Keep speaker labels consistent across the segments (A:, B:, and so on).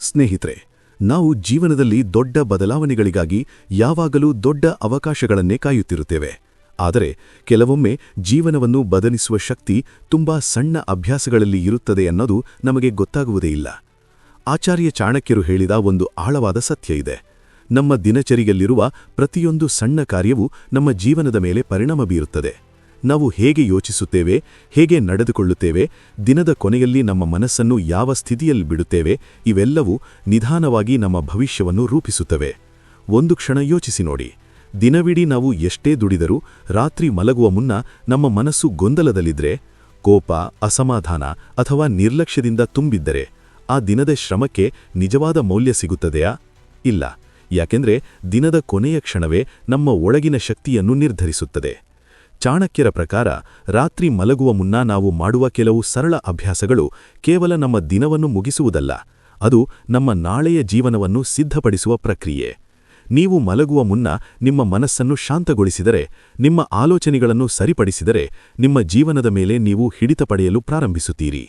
A: ಸ್ನೇಹಿತರೆ, ನಾವು ಜೀವನದಲ್ಲಿ ದೊಡ್ಡ ಬದಲಾವಣೆಗಳಿಗಾಗಿ ಯಾವಾಗಲೂ ದೊಡ್ಡ ಅವಕಾಶಗಳನ್ನೇ ಕಾಯುತ್ತಿರುತ್ತೇವೆ. ಆದರೆ ಕೆಲವೊಮ್ಮೆ ಜೀವನವನ್ನು ಬದಲಿಸುವ ಶಕ್ತಿ ತುಂಬಾ ಸಣ್ಣ ಅಭ್ಯಾಸಗಳಲ್ಲಿ ಇರುತ್ತದೆ ಅನ್ನೋದು ನಮಗೆ ಗೊತ್ತಾಗುವುದೇ ಇಲ್ಲ. ಆಚಾರ್ಯ ಚಾಣಕ್ಯರು ಹೇಳಿದ ಒಂದು ಆಳವಾದ ಸತ್ಯ ಇದೆ. ನಮ್ಮ ದಿನಚರಿಯಲ್ಲಿರುವ ಪ್ರತಿಯೊಂದು ಸಣ್ಣ ಕಾರ್ಯವೂ ನಮ್ಮ ಜೀವನದ ಮೇಲೆ ಪರಿಣಾಮ ಬೀರುತ್ತದೆ. ನಾವು ಹೇಗೆ ಯೋಚಿಸುತ್ತೇವೆ, ಹೇಗೆ ನಡೆದುಕೊಳ್ಳುತ್ತೇವೆ, ದಿನದ ಕೊನೆಯಲ್ಲಿ ನಮ್ಮ ಮನಸ್ಸನ್ನು ಯಾವ ಸ್ಥಿತಿಯಲ್ಲಿ ಬಿಡುತ್ತೇವೆ, ಇವೆಲ್ಲವೂ ನಿಧಾನವಾಗಿ ನಮ್ಮ ಭವಿಷ್ಯವನ್ನು ರೂಪಿಸುತ್ತವೆ. ಒಂದು ಕ್ಷಣ ಯೋಚಿಸಿ ನೋಡಿ. ದಿನವಿಡೀ ನಾವು ಎಷ್ಟೇ ದುಡಿದರೂ ರಾತ್ರಿ ಮಲಗುವ ಮುನ್ನ ನಮ್ಮ ಮನಸ್ಸು ಗೊಂದಲದಲ್ಲಿದ್ದರೆ, ಕೋಪ, ಅಸಮಾಧಾನ ಅಥವಾ ನಿರ್ಲಕ್ಷ್ಯದಿಂದ ತುಂಬಿದ್ದರೆ ಆ ದಿನದ ಶ್ರಮಕ್ಕೆ ನಿಜವಾದ ಮೌಲ್ಯ ಸಿಗುತ್ತದೆಯಾ? ಇಲ್ಲ. ಯಾಕೆಂದರೆ ದಿನದ ಕೊನೆಯ ಕ್ಷಣವೇ ನಮ್ಮ ಒಳಗಿನ ಶಕ್ತಿಯನ್ನು ನಿರ್ಧರಿಸುತ್ತದೆ. ಚಾಣಕ್ಯರ ಪ್ರಕಾರ ರಾತ್ರಿ ಮಲಗುವ ಮುನ್ನ ನಾವು ಮಾಡುವ ಕೆಲವು ಸರಳ ಅಭ್ಯಾಸಗಳು ಕೇವಲ ನಮ್ಮ ದಿನವನ್ನು ಮುಗಿಸುವುದಲ್ಲ, ಅದು ನಮ್ಮ ನಾಳೆಯ ಜೀವನವನ್ನು ಸಿದ್ಧಪಡಿಸುವ ಪ್ರಕ್ರಿಯೆ. ನೀವು ಮಲಗುವ ಮುನ್ನ ನಿಮ್ಮ ಮನಸ್ಸನ್ನು ಶಾಂತಗೊಳಿಸಿದರೆ, ನಿಮ್ಮ ಆಲೋಚನೆಗಳನ್ನು ಸರಿಪಡಿಸಿದರೆ, ನಿಮ್ಮ ಜೀವನದ ಮೇಲೆ ನೀವು ಹಿಡಿತ ಪಡೆಯಲು ಪ್ರಾರಂಭಿಸುತ್ತೀರಿ.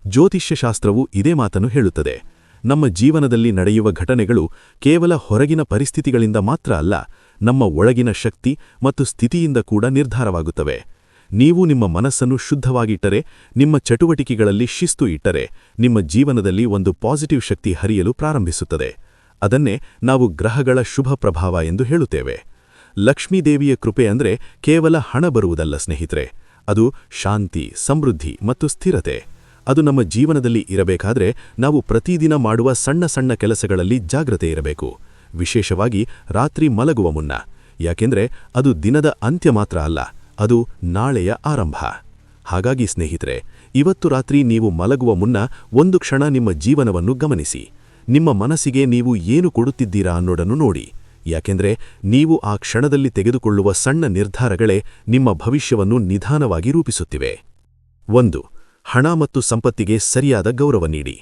A: ಜ್ಯೋತಿಷ್ಯಶಾಸ್ತ್ರವು ಇದೇ ಮಾತನ್ನು ಹೇಳುತ್ತದೆ. ನಮ್ಮ ಜೀವನದಲ್ಲಿ ನಡೆಯುವ ಘಟನೆಗಳು ಕೇವಲ ಹೊರಗಿನ ಪರಿಸ್ಥಿತಿಗಳಿಂದ ಮಾತ್ರ ಅಲ್ಲ, ನಮ್ಮ ಒಳಗಿನ ಶಕ್ತಿ ಮತ್ತು ಸ್ಥಿತಿಯಿಂದ ಕೂಡ ನಿರ್ಧಾರವಾಗುತ್ತವೆ. ನೀವು ನಿಮ್ಮ ಮನಸ್ಸನ್ನು ಶುದ್ಧವಾಗಿಟ್ಟರೆ, ನಿಮ್ಮ ಚಟುವಟಿಕೆಗಳಲ್ಲಿ ಶಿಸ್ತು ಇಟ್ಟರೆ, ನಿಮ್ಮ ಜೀವನದಲ್ಲಿ ಒಂದು ಪಾಸಿಟಿವ್ ಶಕ್ತಿ ಹರಿಯಲು ಪ್ರಾರಂಭಿಸುತ್ತದೆ. ಅದನ್ನೇ ನಾವು ಗ್ರಹಗಳ ಶುಭ ಪ್ರಭಾವ ಎಂದು ಹೇಳುತ್ತೇವೆ. ಲಕ್ಷ್ಮೀದೇವಿಯ ಕೃಪೆ ಅಂದರೆ ಕೇವಲ ಹಣ ಬರುವುದಲ್ಲ ಸ್ನೇಹಿತರೆ, ಅದು ಶಾಂತಿ, ಸಮೃದ್ಧಿ ಮತ್ತು ಸ್ಥಿರತೆ. ಅದು ನಮ್ಮ ಜೀವನದಲ್ಲಿ ಇರಬೇಕಾದ್ರೆ ನಾವು ಪ್ರತಿದಿನ ಮಾಡುವ ಸಣ್ಣ ಸಣ್ಣ ಕೆಲಸಗಳಲ್ಲಿ ಜಾಗ್ರತೆ ಇರಬೇಕು, ವಿಶೇಷವಾಗಿ ರಾತ್ರಿ ಮಲಗುವ ಮುನ್ನ. ಯಾಕೆಂದರೆ ಅದು ದಿನದ ಅಂತ್ಯ ಮಾತ್ರ ಅಲ್ಲ, ಅದು ನಾಳೆಯ ಆರಂಭ. ಹಾಗಾಗಿ ಸ್ನೇಹಿತರೆ, ಇವತ್ತು ರಾತ್ರಿ ನೀವು ಮಲಗುವ ಮುನ್ನ ಒಂದು ಕ್ಷಣ ನಿಮ್ಮ ಜೀವನವನ್ನು ಗಮನಿಸಿ. ನಿಮ್ಮ ಮನಸ್ಸಿಗೆ ನೀವು ಏನು ಕೊಡುತ್ತಿದ್ದೀರಾ ಅನ್ನೋದನ್ನು ನೋಡಿ. ಯಾಕೆಂದರೆ ನೀವು ಆ ಕ್ಷಣದಲ್ಲಿ ತೆಗೆದುಕೊಳ್ಳುವ ಸಣ್ಣ ನಿರ್ಧಾರಗಳೇ ನಿಮ್ಮ ಭವಿಷ್ಯವನ್ನು ನಿಧಾನವಾಗಿ ರೂಪಿಸುತ್ತಿವೆ. 1. ಹಣ ಮತ್ತು ಸಂಪತ್ತಿಗೆ ಸರಿಯಾದ ಗೌರವ ನೀಡಿ.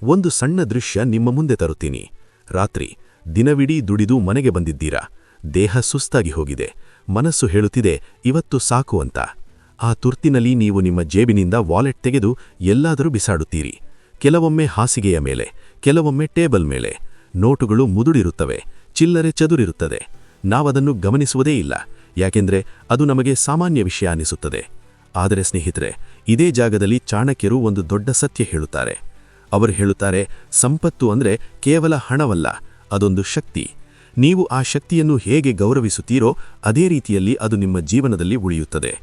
A: ಒಂದು ಸಣ್ಣ ದೃಶ್ಯ ನಿಮ್ಮ ಮುಂದೆ ತರುತ್ತೀನಿ. ರಾತ್ರಿ ದಿನವಿಡೀ ದುಡಿದು ಮನೆಗೆ ಬಂದಿದ್ದೀರಾ. ದೇಹ ಸುಸ್ತಾಗಿ ಹೋಗಿದೆ, ಮನಸ್ಸು ಹೇಳುತ್ತಿದೆ ಇವತ್ತು ಸಾಕು ಅಂತ. ಆ ತುರ್ತಿನಲ್ಲಿ ನೀವು ನಿಮ್ಮ ಜೇಬಿನಿಂದ ವಾಲೆಟ್ ತೆಗೆದು ಎಲ್ಲಾದರೂ ಬಿಸಾಡುತ್ತೀರಿ. ಕೆಲವೊಮ್ಮೆ ಹಾಸಿಗೆಯ ಮೇಲೆ, ಕೆಲವೊಮ್ಮೆ ಟೇಬಲ್ ಮೇಲೆ. ನೋಟುಗಳು ಮುದುಡಿರುತ್ತವೆ, ಚಿಲ್ಲರೆ ಚದುರಿರುತ್ತದೆ. ನಾವದನ್ನು ಗಮನಿಸುವುದೇ ಇಲ್ಲ, ಯಾಕೆಂದರೆ ಅದು ನಮಗೆ ಸಾಮಾನ್ಯ ವಿಷಯ ಅನಿಸುತ್ತದೆ. ಆದರೆ ಸ್ನೇಹಿತರೆ, ಇದೇ ಜಾಗದಲ್ಲಿ ಚಾಣಕ್ಯರು ಒಂದು ದೊಡ್ಡ ಸತ್ಯ ಹೇಳುತ್ತಾರೆ. ಅವರು ಹೇಳುತ್ತಾರೆ, ಸಂಪತ್ತು ಅಂದರೆ ಕೇವಲ ಹಣವಲ್ಲ, ಅದೊಂದು ಶಕ್ತಿ. ನೀವು ಆ ಶಕ್ತಿಯನ್ನು ಹೇಗೆ ಗೌರವಿಸುತ್ತೀರೋ ಅದೇ ರೀತಿಯಲ್ಲಿ ಅದು ನಿಮ್ಮ ಜೀವನದಲ್ಲಿ ಉಳಿಯುತ್ತದೆ.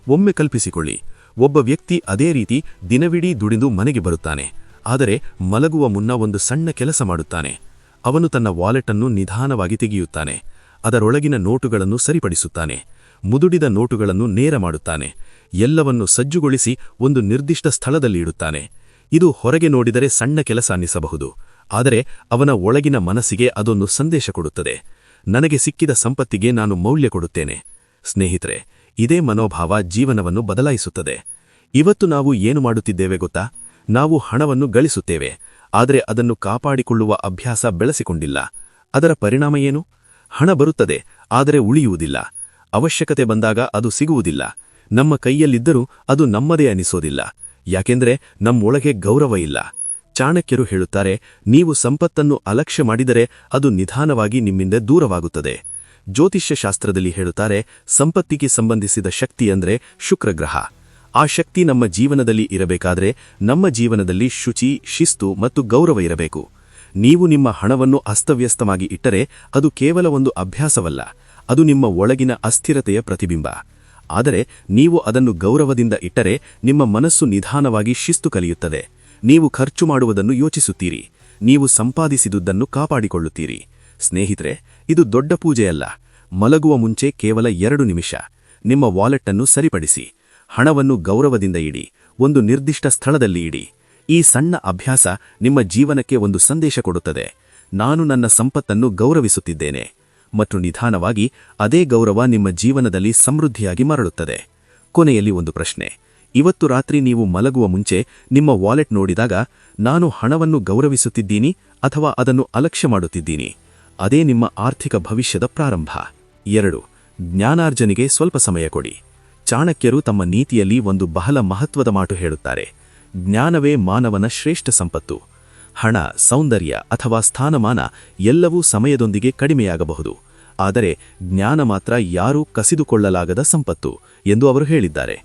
A: ಒಮ್ಮೆ ಕಲ್ಪಿಸಿಕೊಳ್ಳಿ, ಒಬ್ಬ ವ್ಯಕ್ತಿ ಅದೇ ರೀತಿ ದಿನವಿಡೀ ದುಡಿದು ಮನೆಗೆ ಬರುತ್ತಾನೆ. ಆದರೆ ಮಲಗುವ ಮುನ್ನ ಒಂದು ಸಣ್ಣ ಕೆಲಸ ಮಾಡುತ್ತಾನೆ. ಅವನು ತನ್ನ ವಾಲೆಟನ್ನು ನಿಧಾನವಾಗಿ ತೆಗೆಯುತ್ತಾನೆ, ಅದರೊಳಗಿನ ನೋಟುಗಳನ್ನು ಸರಿಪಡಿಸುತ್ತಾನೆ, ಮುದುಡಿದ ನೋಟುಗಳನ್ನು ನೇರ ಮಾಡುತ್ತಾನೆ, ಎಲ್ಲವನ್ನು ಸಜ್ಜುಗೊಳಿಸಿ ಒಂದು ನಿರ್ದಿಷ್ಟ ಸ್ಥಳದಲ್ಲಿ ಇಡುತ್ತಾನೆ. ಇದು ಹೊರಗೆ ನೋಡಿದರೆ ಸಣ್ಣ ಕೆಲಸ ಅನ್ನಿಸಬಹುದು, ಆದರೆ ಅವನ ಒಳಗಿನ ಮನಸ್ಸಿಗೆ ಅದೊಂದು ಸಂದೇಶ ಕೊಡುತ್ತದೆ. ನನಗೆ ಸಿಕ್ಕಿದ ಸಂಪತ್ತಿಗೆ ನಾನು ಮೌಲ್ಯ ಕೊಡುತ್ತೇನೆ. ಸ್ನೇಹಿತರೆ, ಇದೇ ಮನೋಭಾವ ಜೀವನವನ್ನು ಬದಲಾಯಿಸುತ್ತದೆ. ಇವತ್ತು ನಾವು ಏನು ಮಾಡುತ್ತಿದ್ದೇವೆ ಗೊತ್ತಾ? ನಾವು ಹಣವನ್ನು ಗಳಿಸುತ್ತೇವೆ, ಆದರೆ ಅದನ್ನು ಕಾಪಾಡಿಕೊಳ್ಳುವ ಅಭ್ಯಾಸ ಬೆಳೆಸಿಕೊಂಡಿಲ್ಲ. ಅದರ ಪರಿಣಾಮ ಏನು? ಹಣ ಬರುತ್ತದೆ, ಆದರೆ ಉಳಿಯುವುದಿಲ್ಲ. ಅವಶ್ಯಕತೆ ಬಂದಾಗ ಅದು ಸಿಗುವುದಿಲ್ಲ. ನಮ್ಮ ಕೈಯಲ್ಲಿದ್ದರೂ ಅದು ನಮ್ಮದೇ ಅನಿಸೋದಿಲ್ಲ, ಯಾಕೆಂದರೆ ನಮ್ಮೊಳಗೆ ಗೌರವ ಇಲ್ಲ. ಚಾಣಕ್ಯರು ಹೇಳುತ್ತಾರೆ, ನೀವು ಸಂಪತ್ತನ್ನು ಅಲಕ್ಷ್ಯ ಮಾಡಿದರೆ ಅದು ನಿಧಾನವಾಗಿ ನಿಮ್ಮಿಂದ ದೂರವಾಗುತ್ತದೆ. ಜ್ಯೋತಿಷ್ಯಶಾಸ್ತ್ರದಲ್ಲಿ ಹೇಳುತ್ತಾರೆ, ಸಂಪತ್ತಿಗೆ ಸಂಬಂಧಿಸಿದ ಶಕ್ತಿ ಅಂದರೆ ಶುಕ್ರಗ್ರಹ. ಆ ಶಕ್ತಿ ನಮ್ಮ ಜೀವನದಲ್ಲಿ ಇರಬೇಕಾದ್ರೆ ನಮ್ಮ ಜೀವನದಲ್ಲಿ ಶುಚಿ, ಶಿಸ್ತು ಮತ್ತು ಗೌರವ ಇರಬೇಕು. ನೀವು ನಿಮ್ಮ ಹಣವನ್ನು ಅಸ್ತವ್ಯಸ್ತವಾಗಿ ಇಟ್ಟರೆ ಅದು ಕೇವಲ ಒಂದು ಅಭ್ಯಾಸವಲ್ಲ, ಅದು ನಿಮ್ಮ ಒಳಗಿನ ಅಸ್ಥಿರತೆಯ ಪ್ರತಿಬಿಂಬ. ಆದರೆ ನೀವು ಅದನ್ನು ಗೌರವದಿಂದ ಇಟ್ಟರೆ ನಿಮ್ಮ ಮನಸ್ಸು ನಿಧಾನವಾಗಿ ಶಿಸ್ತು ಕಲಿಯುತ್ತದೆ. ನೀವು ಖರ್ಚು ಮಾಡುವುದನ್ನು ಯೋಚಿಸುತ್ತೀರಿ, ನೀವು ಸಂಪಾದಿಸಿದುದನ್ನು ಕಾಪಾಡಿಕೊಳ್ಳುತ್ತೀರಿ. ಸ್ನೇಹಿತರೆ, ಇದು ದೊಡ್ಡ ಪೂಜೆಯಲ್ಲ. ಮಲಗುವ ಮುಂಚೆ ಕೇವಲ 2 ನಿಮಿಷ ನಿಮ್ಮ ವಾಲೆಟನ್ನು ಸರಿಪಡಿಸಿ, ಹಣವನ್ನು ಗೌರವದಿಂದ ಇಡಿ, ಒಂದು ನಿರ್ದಿಷ್ಟ ಸ್ಥಳದಲ್ಲಿ ಇಡಿ. ಈ ಸಣ್ಣ ಅಭ್ಯಾಸ ನಿಮ್ಮ ಜೀವನಕ್ಕೆ ಒಂದು ಸಂದೇಶ ಕೊಡುತ್ತದೆ. ನಾನು ನನ್ನ ಸಂಪತ್ತನ್ನು ಗೌರವಿಸುತ್ತಿದ್ದೇನೆ. ಮತ್ತು ನಿಧಾನವಾಗಿ ಅದೇ ಗೌರವ ನಿಮ್ಮ ಜೀವನದಲ್ಲಿ ಸಮೃದ್ಧಿಯಾಗಿ ಮರಳುತ್ತದೆ. ಕೊನೆಯಲ್ಲಿ ಒಂದು ಪ್ರಶ್ನೆ. ಇವತ್ತು ರಾತ್ರಿ ನೀವು ಮಲಗುವ ಮುಂಚೆ ನಿಮ್ಮ ವಾಲೆಟ್ ನೋಡಿದಾಗ, ನಾನು ಹಣವನ್ನು ಗೌರವಿಸುತ್ತಿದ್ದೀನಿ ಅಥವಾ ಅದನ್ನು ಅಲಕ್ಷ್ಯ ಮಾಡುತ್ತಿದ್ದೀನಿ? ಅದೇ ನಿಮ್ಮ ಆರ್ಥಿಕ ಭವಿಷ್ಯದ ಪ್ರಾರಂಭ. 2. ಜ್ಞಾನಾರ್ಜನೆಗೆ ಸ್ವಲ್ಪ ಸಮಯ ಕೊಡಿ. ಚಾಣಕ್ಯರು ತಮ್ಮ ನೀತಿಯಲ್ಲಿ ಒಂದು ಬಹಳ ಮಹತ್ವದ ಮಾತು ಹೇಳುತ್ತಾರೆ. ಜ್ಞಾನವೇ ಮಾನವನ ಶ್ರೇಷ್ಠ ಸಂಪತ್ತು. ಹಣ, ಸೌಂದರ್ಯ ಅಥವಾ ಸ್ಥಾನಮಾನ ಎಲ್ಲವೂ ಸಮಯದೊಂದಿಗೆ ಕಡಿಮೆಯಾಗಬಹುದು. ಆದರೆ ಜ್ಞಾನ ಮಾತ್ರ ಯಾರೂ ಕಸಿದುಕೊಳ್ಳಲಾಗದ ಸಂಪತ್ತು ಎಂದು ಅವರು ಹೇಳಿದ್ದಾರೆ.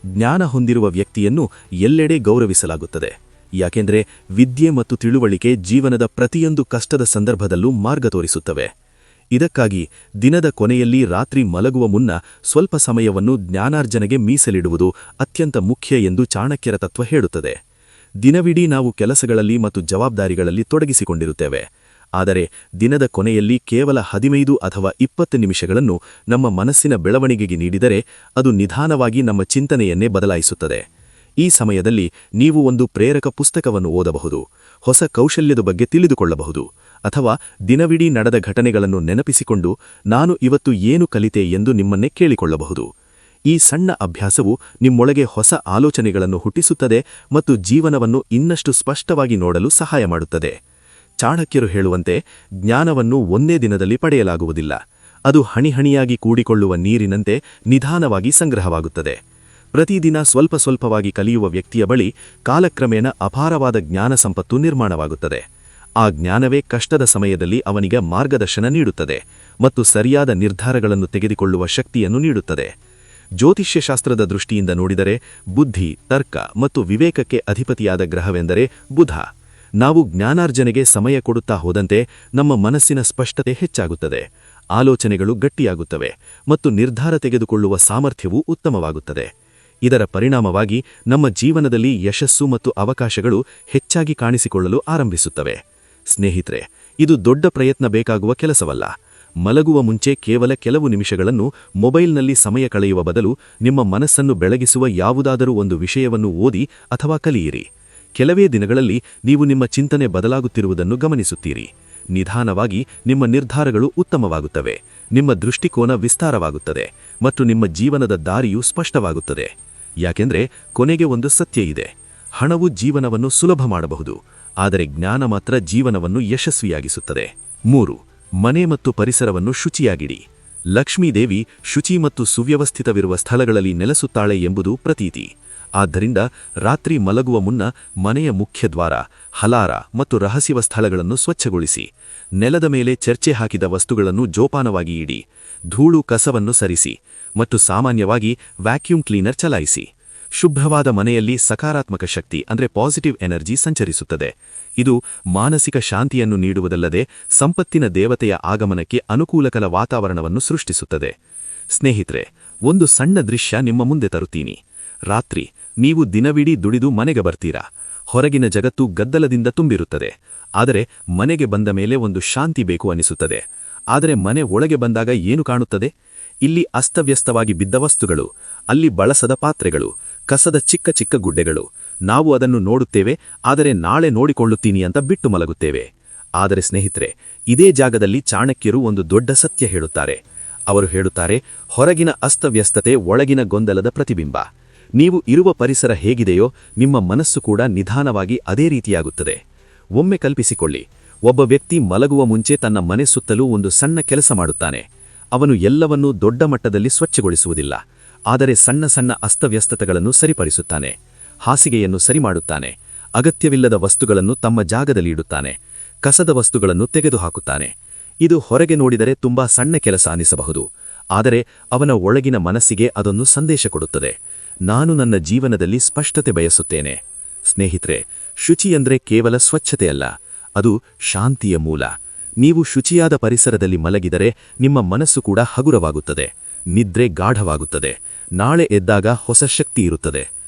A: ಜ್ಞಾನ ಹೊಂದಿರುವ ವ್ಯಕ್ತಿಯನ್ನು ಎಲ್ಲೆಡೆ ಗೌರವಿಸಲಾಗುತ್ತದೆ. ಯಾಕೆಂದರೆ ವಿದ್ಯೆ ಮತ್ತು ತಿಳುವಳಿಕೆ ಜೀವನದ ಪ್ರತಿಯೊಂದು ಕಷ್ಟದ ಸಂದರ್ಭದಲ್ಲೂ ಮಾರ್ಗ ತೋರಿಸುತ್ತವೆ. ಇದಕ್ಕಾಗಿ ದಿನದ ಕೊನೆಯಲ್ಲಿ ರಾತ್ರಿ ಮಲಗುವ ಮುನ್ನ ಸ್ವಲ್ಪ ಸಮಯವನ್ನು ಜ್ಞಾನಾರ್ಜನೆಗೆ ಮೀಸಲಿಡುವುದು ಅತ್ಯಂತ ಮುಖ್ಯ ಎಂದು ಚಾಣಕ್ಯರ ತತ್ವ ಹೇಳುತ್ತದೆ. ದಿನವಿಡೀ ನಾವು ಕೆಲಸಗಳಲ್ಲಿ ಮತ್ತು ಜವಾಬ್ದಾರಿಗಳಲ್ಲಿ ತೊಡಗಿಸಿಕೊಂಡಿರುತ್ತೇವೆ. ಆದರೆ ದಿನದ ಕೊನೆಯಲ್ಲಿ ಕೇವಲ 15 ಅಥವಾ 20 ನಿಮಿಷಗಳನ್ನು ನಮ್ಮ ಮನಸ್ಸಿನ ಬೆಳವಣಿಗೆಗೆ ನೀಡಿದರೆ ಅದು ನಿಧಾನವಾಗಿ ನಮ್ಮ ಚಿಂತನೆಯನ್ನೇ ಬದಲಾಯಿಸುತ್ತದೆ. ಈ ಸಮಯದಲ್ಲಿ ನೀವು ಒಂದು ಪ್ರೇರಕ ಪುಸ್ತಕವನ್ನು ಓದಬಹುದು, ಹೊಸ ಕೌಶಲ್ಯದ ಬಗ್ಗೆ ತಿಳಿದುಕೊಳ್ಳಬಹುದು, ಅಥವಾ ದಿನವಿಡೀ ನಡೆದ ಘಟನೆಗಳನ್ನು ನೆನಪಿಸಿಕೊಂಡು ನಾನು ಇವತ್ತು ಏನು ಕಲಿತೆ ಎಂದು ನಿಮ್ಮನ್ನೇ ಕೇಳಿಕೊಳ್ಳಬಹುದು. ಈ ಸಣ್ಣ ಅಭ್ಯಾಸವು ನಿಮ್ಮೊಳಗೆ ಹೊಸ ಆಲೋಚನೆಗಳನ್ನು ಹುಟ್ಟಿಸುತ್ತದೆ ಮತ್ತು ಜೀವನವನ್ನು ಇನ್ನಷ್ಟು ಸ್ಪಷ್ಟವಾಗಿ ನೋಡಲು ಸಹಾಯ ಮಾಡುತ್ತದೆ. ಚಾಣಕ್ಯರು ಹೇಳುವಂತೆ, ಜ್ಞಾನವನ್ನು ಒಂದೇ ದಿನದಲ್ಲಿ ಪಡೆಯಲಾಗುವುದಿಲ್ಲ. ಅದು ಹಣಿಹಣಿಯಾಗಿ ಕೂಡಿಕೊಳ್ಳುವ ನೀರಿನಂತೆ ನಿಧಾನವಾಗಿ ಸಂಗ್ರಹವಾಗುತ್ತದೆ. ಪ್ರತಿದಿನ ಸ್ವಲ್ಪ ಸ್ವಲ್ಪವಾಗಿ ಕಲಿಯುವ ವ್ಯಕ್ತಿಯ ಬಳಿ ಕಾಲಕ್ರಮೇಣ ಅಪಾರವಾದ ಜ್ಞಾನ ಸಂಪತ್ತು ನಿರ್ಮಾಣವಾಗುತ್ತದೆ. ಆ ಜ್ಞಾನವೇ ಕಷ್ಟದ ಸಮಯದಲ್ಲಿ ಅವನಿಗೆ ಮಾರ್ಗದರ್ಶನ ನೀಡುತ್ತದೆ ಮತ್ತು ಸರಿಯಾದ ನಿರ್ಧಾರಗಳನ್ನು ತೆಗೆದುಕೊಳ್ಳುವ ಶಕ್ತಿಯನ್ನು ನೀಡುತ್ತದೆ. ಜ್ಯೋತಿಷ್ಯಶಾಸ್ತ್ರದ ದೃಷ್ಟಿಯಿಂದ ನೋಡಿದರೆ ಬುದ್ಧಿ, ತರ್ಕ ಮತ್ತು ವಿವೇಕಕ್ಕೆ ಅಧಿಪತಿಯಾದ ಗ್ರಹವೆಂದರೆ ಬುಧ. ನಾವು ಜ್ಞಾನಾರ್ಜನೆಗೆ ಸಮಯ ಕೊಡುತ್ತಾ ಹೋದಂತೆ ನಮ್ಮ ಮನಸ್ಸಿನ ಸ್ಪಷ್ಟತೆ ಹೆಚ್ಚಾಗುತ್ತದೆ, ಆಲೋಚನೆಗಳು ಗಟ್ಟಿಯಾಗುತ್ತವೆ ಮತ್ತು ನಿರ್ಧಾರ ತೆಗೆದುಕೊಳ್ಳುವ ಸಾಮರ್ಥ್ಯವೂ ಉತ್ತಮವಾಗುತ್ತದೆ. ಇದರ ಪರಿಣಾಮವಾಗಿ ನಮ್ಮ ಜೀವನದಲ್ಲಿ ಯಶಸ್ಸು ಮತ್ತು ಅವಕಾಶಗಳು ಹೆಚ್ಚಾಗಿ ಕಾಣಿಸಿಕೊಳ್ಳಲು ಆರಂಭಿಸುತ್ತವೆ. ಸ್ನೇಹಿತರೆ, ಇದು ದೊಡ್ಡ ಪ್ರಯತ್ನ ಬೇಕಾಗುವ ಕೆಲಸವಲ್ಲ. ಮಲಗುವ ಮುಂಚೆ ಕೇವಲ ಕೆಲವು ನಿಮಿಷಗಳನ್ನು ಮೊಬೈಲ್ನಲ್ಲಿ ಸಮಯ ಕಳೆಯುವ ಬದಲು ನಿಮ್ಮ ಮನಸ್ಸನ್ನು ಬೆಳಗಿಸುವ ಯಾವುದಾದರೂ ಒಂದು ವಿಷಯವನ್ನು ಓದಿ ಅಥವಾ ಕಲಿಯಿರಿ. ಕೆಲವೇ ದಿನಗಳಲ್ಲಿ ನೀವು ನಿಮ್ಮ ಚಿಂತನೆ ಬದಲಾಗುತ್ತಿರುವುದನ್ನು ಗಮನಿಸುತ್ತೀರಿ. ನಿಧಾನವಾಗಿ ನಿಮ್ಮ ನಿರ್ಧಾರಗಳು ಉತ್ತಮವಾಗುತ್ತವೆ, ನಿಮ್ಮ ದೃಷ್ಟಿಕೋನ ವಿಸ್ತಾರವಾಗುತ್ತದೆ ಮತ್ತು ನಿಮ್ಮ ಜೀವನದ ದಾರಿಯೂ ಸ್ಪಷ್ಟವಾಗುತ್ತದೆ. ಯಾಕೆಂದರೆ ಕೊನೆಗೆ ಒಂದು ಸತ್ಯ ಇದೆ: ಹಣವು ಜೀವನವನ್ನು ಸುಲಭ ಮಾಡಬಹುದು, ಆದರೆ ಜ್ಞಾನ ಮಾತ್ರ ಜೀವನವನ್ನು ಯಶಸ್ವಿಯಾಗಿಸುತ್ತದೆ. 3. ಮನೆ ಮತ್ತು ಪರಿಸರವನ್ನು ಶುಚಿಯಾಗಿಡಿ. ಲಕ್ಷ್ಮೀದೇವಿ ಶುಚಿ ಮತ್ತು ಸುವ್ಯವಸ್ಥಿತವಿರುವ ಸ್ಥಳಗಳಲ್ಲಿ ನೆಲೆಸುತ್ತಾಳೆ ಎಂಬುದು ಪ್ರತೀತಿ. ಆದ್ದರಿಂದ ರಾತ್ರಿ ಮಲಗುವ ಮುನ್ನ ಮನೆಯ ಮುಖ್ಯದ್ವಾರ, ಹಲಾರ ಮತ್ತು ರಹಸ್ಯವ ಸ್ಥಳಗಳನ್ನು ಸ್ವಚ್ಛಗೊಳಿಸಿ. ನೆಲದ ಮೇಲೆ ಚರ್ಚೆ ಹಾಕಿದ ವಸ್ತುಗಳನ್ನು ಜೋಪಾನವಾಗಿ ಇಡಿ. ಧೂಳು ಕಸವನ್ನು ಸರಿಸಿ ಮತ್ತು ಸಾಮಾನ್ಯವಾಗಿ ವ್ಯಾಕ್ಯೂಮ್ ಕ್ಲೀನರ್ ಚಲಾಯಿಸಿ. ಶುಭ್ರವಾದ ಮನೆಯಲ್ಲಿ ಸಕಾರಾತ್ಮಕ ಶಕ್ತಿ ಅಂದರೆ ಪಾಸಿಟಿವ್ ಎನರ್ಜಿ ಸಂಚರಿಸುತ್ತದೆ. ಇದು ಮಾನಸಿಕ ಶಾಂತಿಯನ್ನು ನೀಡುವುದಲ್ಲದೆ ಸಂಪತ್ತಿನ ದೇವತೆಯ ಆಗಮನಕ್ಕೆ ಅನುಕೂಲಕರ ವಾತಾವರಣವನ್ನು ಸೃಷ್ಟಿಸುತ್ತದೆ. ಸ್ನೇಹಿತರೆ, ಒಂದು ಸಣ್ಣ ದೃಶ್ಯ ನಿಮ್ಮ ಮುಂದೆ ತರುತ್ತೀನಿ. ರಾತ್ರಿ ನೀವು ದಿನವಿಡೀ ದುಡಿದು ಮನೆಗೆ ಬರ್ತೀರಾ. ಹೊರಗಿನ ಜಗತ್ತು ಗದ್ದಲದಿಂದ ತುಂಬಿರುತ್ತದೆ. ಆದರೆ ಮನೆಗೆ ಬಂದ ಮೇಲೆ ಒಂದು ಶಾಂತಿ ಬೇಕು ಅನಿಸುತ್ತದೆ. ಆದರೆ ಮನೆ ಒಳಗೆ ಬಂದಾಗ ಏನು ಕಾಣುತ್ತದೆ? ಇಲ್ಲಿ ಅಸ್ತವ್ಯಸ್ತವಾಗಿ ಬಿದ್ದ ವಸ್ತುಗಳು, ಅಲ್ಲಿ ಬಳಸದ ಪಾತ್ರೆಗಳು, ಕಸದ ಚಿಕ್ಕ ಚಿಕ್ಕ ಗುಡ್ಡೆಗಳು. ನಾವು ಅದನ್ನು ನೋಡುತ್ತೇವೆ, ಆದರೆ ನಾಳೆ ನೋಡಿಕೊಳ್ಳುತ್ತೀನಿ ಅಂತ ಬಿಟ್ಟು ಮಲಗುತ್ತೇವೆ. ಆದರೆ ಸ್ನೇಹಿತರೆ, ಇದೇ ಜಾಗದಲ್ಲಿ ಚಾಣಕ್ಯರು ಒಂದು ದೊಡ್ಡ ಸತ್ಯ ಹೇಳುತ್ತಾರೆ. ಅವರು ಹೇಳುತ್ತಾರೆ, ಹೊರಗಿನ ಅಸ್ತವ್ಯಸ್ತತೆ ಒಳಗಿನ ಗೊಂದಲದ ಪ್ರತಿಬಿಂಬ. ನೀವು ಇರುವ ಪರಿಸರ ಹೇಗಿದೆಯೋ ನಿಮ್ಮ ಮನಸ್ಸು ಕೂಡ ನಿಧಾನವಾಗಿ ಅದೇ ರೀತಿಯಾಗುತ್ತದೆ. ಒಮ್ಮೆ ಕಲ್ಪಿಸಿಕೊಳ್ಳಿ, ಒಬ್ಬ ವ್ಯಕ್ತಿ ಮಲಗುವ ಮುಂಚೆ ತನ್ನ ಮನೆ ಸುತ್ತಲೂ ಒಂದು ಸಣ್ಣ ಕೆಲಸ ಮಾಡುತ್ತಾನೆ. ಅವನು ಎಲ್ಲವನ್ನೂ ದೊಡ್ಡ ಮಟ್ಟದಲ್ಲಿ ಸ್ವಚ್ಛಗೊಳಿಸುವುದಿಲ್ಲ, ಆದರೆ ಸಣ್ಣ ಸಣ್ಣ ಅಸ್ತವ್ಯಸ್ತತೆಗಳನ್ನು ಸರಿಪಡಿಸುತ್ತಾನೆ. ಹಾಸಿಗೆಯನ್ನು ಸರಿಮಾಡುತ್ತಾನೆ, ಅಗತ್ಯವಿಲ್ಲದ ವಸ್ತುಗಳನ್ನು ತಮ್ಮ ಜಾಗದಲ್ಲಿ ಇಡುತ್ತಾನೆ, ಕಸದ ವಸ್ತುಗಳನ್ನು ತೆಗೆದುಹಾಕುತ್ತಾನೆ. ಇದು ಹೊರಗೆ ನೋಡಿದರೆ ತುಂಬಾ ಸಣ್ಣ ಕೆಲಸ ಅನಿಸಬಹುದು, ಆದರೆ ಅವನ ಒಳಗಿನ ಮನಸ್ಸಿಗೆ ಅದೊಂದು ಸಂದೇಶ ಕೊಡುತ್ತದೆ: ನಾನು ನನ್ನ ಜೀವನದಲ್ಲಿ ಸ್ಪಷ್ಟತೆ ಬಯಸುತ್ತೇನೆ. ಸ್ನೇಹಿತರೆ, ಶುಚಿಯೆಂದರೆ ಕೇವಲ ಸ್ವಚ್ಛತೆಯಲ್ಲ, ಅದು ಶಾಂತಿಯ ಮೂಲ. ನೀವು ಶುಚಿಯಾದ ಪರಿಸರದಲ್ಲಿ ಮಲಗಿದರೆ ನಿಮ್ಮ ಮನಸ್ಸು ಕೂಡ ಹಗುರವಾಗುತ್ತದೆ, ನಿದ್ರೆ ಗಾಢವಾಗುತ್ತದೆ, ನಾಳೆ ಎದ್ದಾಗ ಹೊಸ ಶಕ್ತಿ ಇರುತ್ತದೆ.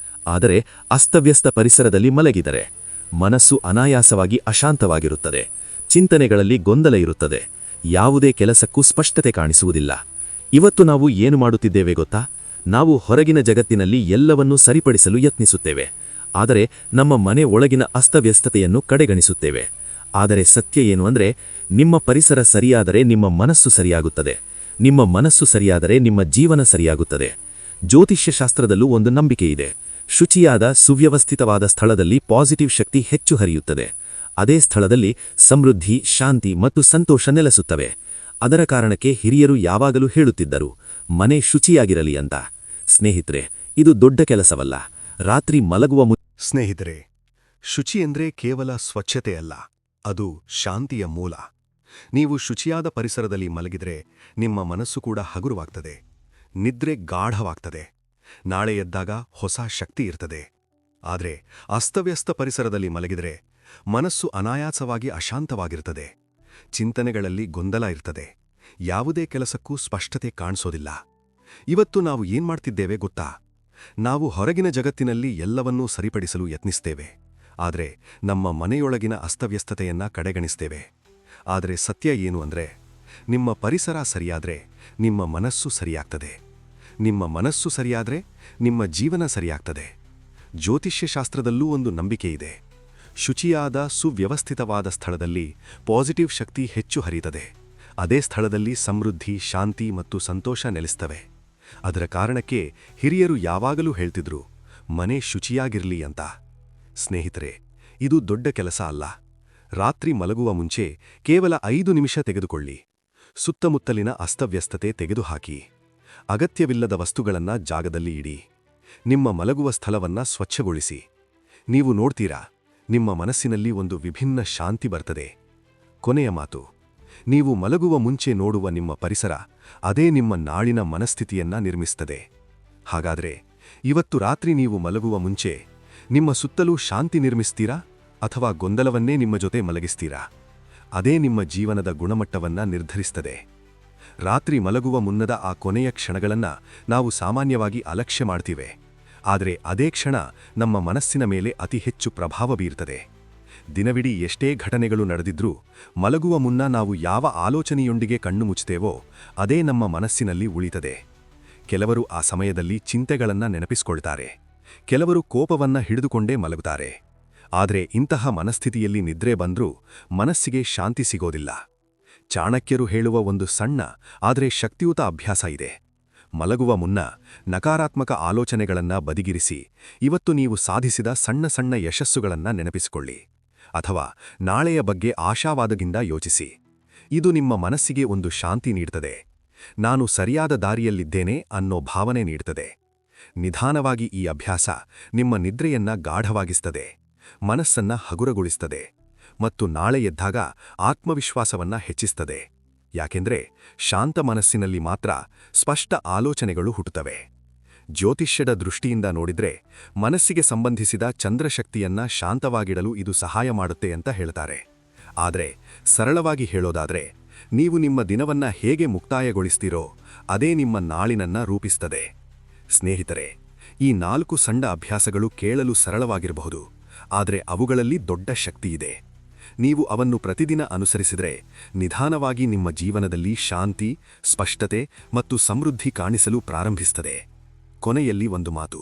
A: ಆದರೆ ಅಸ್ತವ್ಯಸ್ತ ಪರಿಸರದಲ್ಲಿ ಮಲಗಿದರೆ ಮನಸ್ಸು ಅನಾಯಾಸವಾಗಿ ಅಶಾಂತವಾಗಿರುತ್ತದೆ, ಚಿಂತನೆಗಳಲ್ಲಿ ಗೊಂದಲ ಇರುತ್ತದೆ, ಯಾವುದೇ ಕೆಲಸಕ್ಕೂ ಸ್ಪಷ್ಟತೆ ಕಾಣಿಸುವುದಿಲ್ಲ. ಇವತ್ತು ನಾವು ಏನು ಮಾಡುತ್ತಿದ್ದೇವೆ ಗೊತ್ತಾ? ನಾವು ಹೊರಗಿನ ಜಗತ್ತಿನಲ್ಲಿ ಎಲ್ಲವನ್ನೂ ಸರಿಪಡಿಸಲು ಯತ್ನಿಸುತ್ತೇವೆ, ಆದರೆ ನಮ್ಮ ಮನೆ ಒಳಗಿನ ಅಸ್ತವ್ಯಸ್ತತೆಯನ್ನು ಕಡೆಗಣಿಸುತ್ತೇವೆ. ಆದರೆ ಸತ್ಯ ಏನು ಅಂದರೆ, ನಿಮ್ಮ ಪರಿಸರ ಸರಿಯಾದರೆ ನಿಮ್ಮ ಮನಸ್ಸು ಸರಿಯಾಗುತ್ತದೆ, ನಿಮ್ಮ ಮನಸ್ಸು ಸರಿಯಾದರೆ ನಿಮ್ಮ ಜೀವನ ಸರಿಯಾಗುತ್ತದೆ. ಜ್ಯೋತಿಷ್ಯಶಾಸ್ತ್ರದಲ್ಲೂ ಒಂದು ನಂಬಿಕೆ ಇದೆ: ಶುಚಿಯಾದ ಸುವ್ಯವಸ್ಥಿತವಾದ ಸ್ಥಳದಲ್ಲಿ ಪಾಸಿಟಿವ್ ಶಕ್ತಿ ಹೆಚ್ಚು ಹರಿಯುತ್ತದೆ. ಅದೇ ಸ್ಥಳದಲ್ಲಿ ಸಮೃದ್ಧಿ, ಶಾಂತಿ ಮತ್ತು ಸಂತೋಷ ನೆಲೆಸುತ್ತವೆ. ಅದರ ಕಾರಣಕ್ಕೆ ಹಿರಿಯರು ಯಾವಾಗಲೂ ಹೇಳುತ್ತಿದ್ದರು, ಮನೆ ಶುಚಿಯಾಗಿರಲಿ ಅಂತ. ಸ್ನೇಹಿತರೆ, ಇದು ದೊಡ್ಡ ಕೆಲಸವಲ್ಲ. ರಾತ್ರಿ ಮಲಗುವ
B: ಸ್ನೇಹಿತರೆ, ಶುಚಿಯೆಂದ್ರೆ ಕೇವಲ ಸ್ವಚ್ಛತೆಯಲ್ಲ, ಅದು ಶಾಂತಿಯ ಮೂಲ. ನೀವು ಶುಚಿಯಾದ ಪರಿಸರದಲ್ಲಿ ಮಲಗಿದ್ರೆ ನಿಮ್ಮ ಮನಸ್ಸು ಕೂಡ ಹಗುರವಾಗ್ತದೆ, ನಿದ್ರೆ ಗಾಢವಾಗ್ತದೆ, ನಾಳೆ ಎದ್ದಾಗ ಹೊಸ ಶಕ್ತಿ ಇರ್ತದೆ. ಆದರೆ ಅಸ್ತವ್ಯಸ್ತ ಪರಿಸರದಲ್ಲಿ ಮಲಗಿದ್ರೆ ಮನಸ್ಸು ಅನಾಯಾಸವಾಗಿ ಅಶಾಂತವಾಗಿರ್ತದೆ, ಚಿಂತನೆಗಳಲ್ಲಿ ಗೊಂದಲ ಇರ್ತದೆ, ಯಾವುದೇ ಕೆಲಸಕ್ಕೂ ಸ್ಪಷ್ಟತೆ ಕಾಣಿಸೋದಿಲ್ಲ. ಇವತ್ತು ನಾವು ಏನ್ಮಾಡ್ತಿದ್ದೇವೆ ಗೊತ್ತಾ? ನಾವು ಹೊರಗಿನ ಜಗತ್ತಿನಲ್ಲಿ ಎಲ್ಲವನ್ನೂ ಸರಿಪಡಿಸಲು ಯತ್ನಿಸ್ತೇವೆ, ಆದರೆ ನಮ್ಮ ಮನೆಯೊಳಗಿನ ಅಸ್ತವ್ಯಸ್ತತೆಯನ್ನ ಕಡೆಗಣಿಸ್ತೇವೆ. ಆದರೆ ಸತ್ಯ ಏನು ಅಂದ್ರೆ, ನಿಮ್ಮ ಪರಿಸರ ಸರಿಯಾದ್ರೆ ನಿಮ್ಮ ಮನಸ್ಸು ಸರಿಯಾಗ್ತದೆ, ನಿಮ್ಮ ಮನಸ್ಸು ಸರಿಯಾದ್ರೆ ನಿಮ್ಮ ಜೀವನ ಸರಿಯಾಗ್ತದೆ. ಜ್ಯೋತಿಷ್ಯಶಾಸ್ತ್ರದಲ್ಲೂ ಒಂದು ನಂಬಿಕೆ ಇದೆ. ಶುಚಿಯಾದ ಸುವ್ಯವಸ್ಥಿತವಾದ ಸ್ಥಳದಲ್ಲಿ ಪಾಸಿಟಿವ್ ಶಕ್ತಿ ಹೆಚ್ಚು ಹರಿಯುತ್ತದೆ. ಅದೇ ಸ್ಥಳದಲ್ಲಿ ಸಮೃದ್ಧಿ, ಶಾಂತಿ ಮತ್ತು ಸಂತೋಷ ನೆಲೆಸ್ತವೆ. ಅದರ ಕಾರಣಕ್ಕೆ ಹಿರಿಯರು ಯಾವಾಗಲೂ ಹೇಳ್ತಿದ್ರು, ಮನೆ ಶುಚಿಯಾಗಿರ್ಲಿ ಅಂತ. ಸ್ನೇಹಿತರೆ, ಇದು ದೊಡ್ಡ ಕೆಲಸ ಅಲ್ಲ. ರಾತ್ರಿ ಮಲಗುವ ಮುಂಚೆ ಕೇವಲ 5 ನಿಮಿಷ ತೆಗೆದುಕೊಳ್ಳಿ. ಸುತ್ತಮುತ್ತಲಿನ ಅಸ್ತವ್ಯಸ್ತತೆ ತೆಗೆದುಹಾಕಿ. ಅಗತ್ಯವಿಲ್ಲದ ವಸ್ತುಗಳನ್ನ ಜಾಗದಲ್ಲಿ ಇಡಿ. ನಿಮ್ಮ ಮಲಗುವ ಸ್ಥಳವನ್ನ ಸ್ವಚ್ಛಗೊಳಿಸಿ. ನೀವು ನೋಡ್ತೀರಾ, ನಿಮ್ಮ ಮನಸ್ಸಿನಲ್ಲಿ ಒಂದು ವಿಭಿನ್ನ ಶಾಂತಿ ಬರ್ತದೆ. ಕೊನೆಯ ಮಾತು, ನೀವು ಮಲಗುವ ಮುಂಚೆ ನೋಡುವ ನಿಮ್ಮ ಪರಿಸರ ಅದೇ ನಿಮ್ಮ ನಾಳಿನ ಮನಸ್ಥಿತಿಯನ್ನ ನಿರ್ಮಿಸ್ತದೆ. ಹಾಗಾದ್ರೆ ಇವತ್ತು ರಾತ್ರಿ ನೀವು ಮಲಗುವ ಮುಂಚೆ ನಿಮ್ಮ ಸುತ್ತಲೂ ಶಾಂತಿ ನಿರ್ಮಿಸ್ತೀರಾ ಅಥವಾ ಗೊಂದಲವನ್ನೇ ನಿಮ್ಮ ಜೊತೆ ಮಲಗಿಸ್ತೀರಾ? ಅದೇ ನಿಮ್ಮ ಜೀವನದ ಗುಣಮಟ್ಟವನ್ನ ನಿರ್ಧರಿಸ್ತದೆ. ರಾತ್ರಿ ಮಲಗುವ ಮುನ್ನದ ಆ ಕೊನೆಯ ಕ್ಷಣಗಳನ್ನ ನಾವು ಸಾಮಾನ್ಯವಾಗಿ ಅಲಕ್ಷ್ಯ ಮಾಡ್ತೀವಿ, ಆದರೆ ಅದೇ ಕ್ಷಣ ನಮ್ಮ ಮನಸ್ಸಿನ ಮೇಲೆ ಅತಿ ಹೆಚ್ಚು ಪ್ರಭಾವ ಬೀರ್ತದೆ. ದಿನವಿಡೀ ಎಷ್ಟೇ ಘಟನೆಗಳು ನಡೆದಿದ್ರೂ ಮಲಗುವ ಮುನ್ನ ನಾವು ಯಾವ ಆಲೋಚನೆಯೊಂದಿಗೆ ಕಣ್ಣು ಮುಚ್ಚುತ್ತೇವೋ ಅದೇ ನಮ್ಮ ಮನಸ್ಸಿನಲ್ಲಿ ಉಳಿತದೆ. ಕೆಲವರು ಆ ಸಮಯದಲ್ಲಿ ಚಿಂತೆಗಳನ್ನ ನೆನಪಿಸಿಕೊಳ್ತಾರೆ, ಕೆಲವರು ಕೋಪವನ್ನ ಹಿಡಿದುಕೊಂಡೇ ಮಲಗುತ್ತಾರೆ. ಆದರೆ ಇಂತಹ ಮನಸ್ಥಿತಿಯಲ್ಲಿ ನಿದ್ರೆ ಬಂದ್ರೂ ಮನಸ್ಸಿಗೆ ಶಾಂತಿ ಸಿಗೋದಿಲ್ಲ. ಚಾಣಕ್ಯರು ಹೇಳುವ ಒಂದು ಸಣ್ಣ ಆದರೆ ಶಕ್ತಿಯುತ ಅಭ್ಯಾಸ ಇದೆ. ಮಲಗುವ ಮುನ್ನ ನಕಾರಾತ್ಮಕ ಆಲೋಚನೆಗಳನ್ನ ಬದಿಗಿರಿಸಿ ಇವತ್ತು ನೀವು ಸಾಧಿಸಿದ ಸಣ್ಣ ಸಣ್ಣ ಯಶಸ್ಸುಗಳನ್ನ ನೆನಪಿಸಿಕೊಳ್ಳಿ, ಅಥವಾ ನಾಳೆಯ ಬಗ್ಗೆ ಆಶಾವಾದದಿಂದ ಯೋಚಿಸಿ. ಇದು ನಿಮ್ಮ ಮನಸ್ಸಿಗೆ ಒಂದು ಶಾಂತಿ ನೀಡುತ್ತದೆ. ನಾನು ಸರಿಯಾದ ದಾರಿಯಲ್ಲಿದ್ದೇನೆ ಅನ್ನೋ ಭಾವನೆ ನೀಡುತ್ತದೆ. ನಿಧಾನವಾಗಿ ಈ ಅಭ್ಯಾಸ ನಿಮ್ಮ ನಿದ್ರೆಯನ್ನ ಗಾಢವಾಗಿಸ್ತದೆ, ಮನಸ್ಸನ್ನ ಹಗುರಗೊಳಿಸ್ತದೆ ಮತ್ತು ನಾಳೆ ಎದ್ದಾಗ ಆತ್ಮವಿಶ್ವಾಸವನ್ನ ಹೆಚ್ಚಿಸ್ತದೆ. ಯಾಕೆಂದ್ರೆ ಶಾಂತ ಮನಸ್ಸಿನಲ್ಲಿ ಮಾತ್ರ ಸ್ಪಷ್ಟ ಆಲೋಚನೆಗಳು ಹುಟ್ಟುತ್ತವೆ. ಜ್ಯೋತಿಷ್ಯದ ದೃಷ್ಟಿಯಿಂದ ನೋಡಿದ್ರೆ ಮನಸ್ಸಿಗೆ ಸಂಬಂಧಿಸಿದ ಚಂದ್ರಶಕ್ತಿಯನ್ನ ಶಾಂತವಾಗಿಡಲು ಇದು ಸಹಾಯ ಮಾಡುತ್ತೆ ಅಂತ ಹೇಳ್ತಾರೆ. ಆದರೆ ಸರಳವಾಗಿ ಹೇಳೋದಾದ್ರೆ, ನೀವು ನಿಮ್ಮ ದಿನವನ್ನ ಹೇಗೆ ಮುಕ್ತಾಯಗೊಳಿಸ್ತೀರೋ ಅದೇ ನಿಮ್ಮ ನಾಳಿನನ್ನ ರೂಪಿಸ್ತದೆ. ಸ್ನೇಹಿತರೆ, ಈ 4 ಸಣ್ಣ ಅಭ್ಯಾಸಗಳು ಕೇಳಲು ಸರಳವಾಗಿರಬಹುದು, ಆದರೆ ಅವುಗಳಲ್ಲಿ ದೊಡ್ಡ ಶಕ್ತಿ ಇದೆ. ನೀವು ಅವನ್ನು ಪ್ರತಿದಿನ ಅನುಸರಿಸಿದರೆ ನಿಧಾನವಾಗಿ ನಿಮ್ಮ ಜೀವನದಲ್ಲಿ ಶಾಂತಿ, ಸ್ಪಷ್ಟತೆ ಮತ್ತು ಸಮೃದ್ಧಿ ಕಾಣಿಸಲು ಪ್ರಾರಂಭಿಸುತ್ತದೆ. ಕೊನೆಯಲ್ಲಿ ಒಂದು ಮಾತು,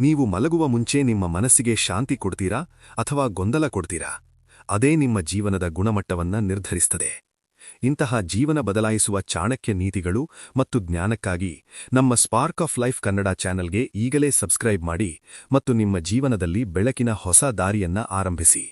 B: ನೀವು ಮಲಗುವ ಮುಂಚೆ ನಿಮ್ಮ ಮನಸ್ಸಿಗೆ ಶಾಂತಿ ಕೊಡ್ತೀರಾ ಅಥವಾ ಗೊಂದಲ ಕೊಡ್ತೀರಾ? ಅದೇ ನಿಮ್ಮ ಜೀವನದ ಗುಣಮಟ್ಟವನ್ನ ನಿರ್ಧರಿಸುತ್ತದೆ. ಇಂತಹ ಜೀವನ ಬದಲಾಯಿಸುವ ಚಾಣಕ್ಯ ನೀತಿಗಳು ಮತ್ತು ಜ್ಞಾನಕ್ಕಾಗಿ ನಮ್ಮ ಸ್ಪಾರ್ಕ್ ಆಫ್ ಲೈಫ್ ಕನ್ನಡ ಚಾನೆಲ್ಗೆ ಈಗಲೇ ಸಬ್ಸ್ಕ್ರೈಬ್ ಮಾಡಿ ಮತ್ತು ನಿಮ್ಮ ಜೀವನದಲ್ಲಿ ಬೆಳಕಿನ ಹೊಸ ದಾರಿಯನ್ನ ಆರಂಭಿಸಿ.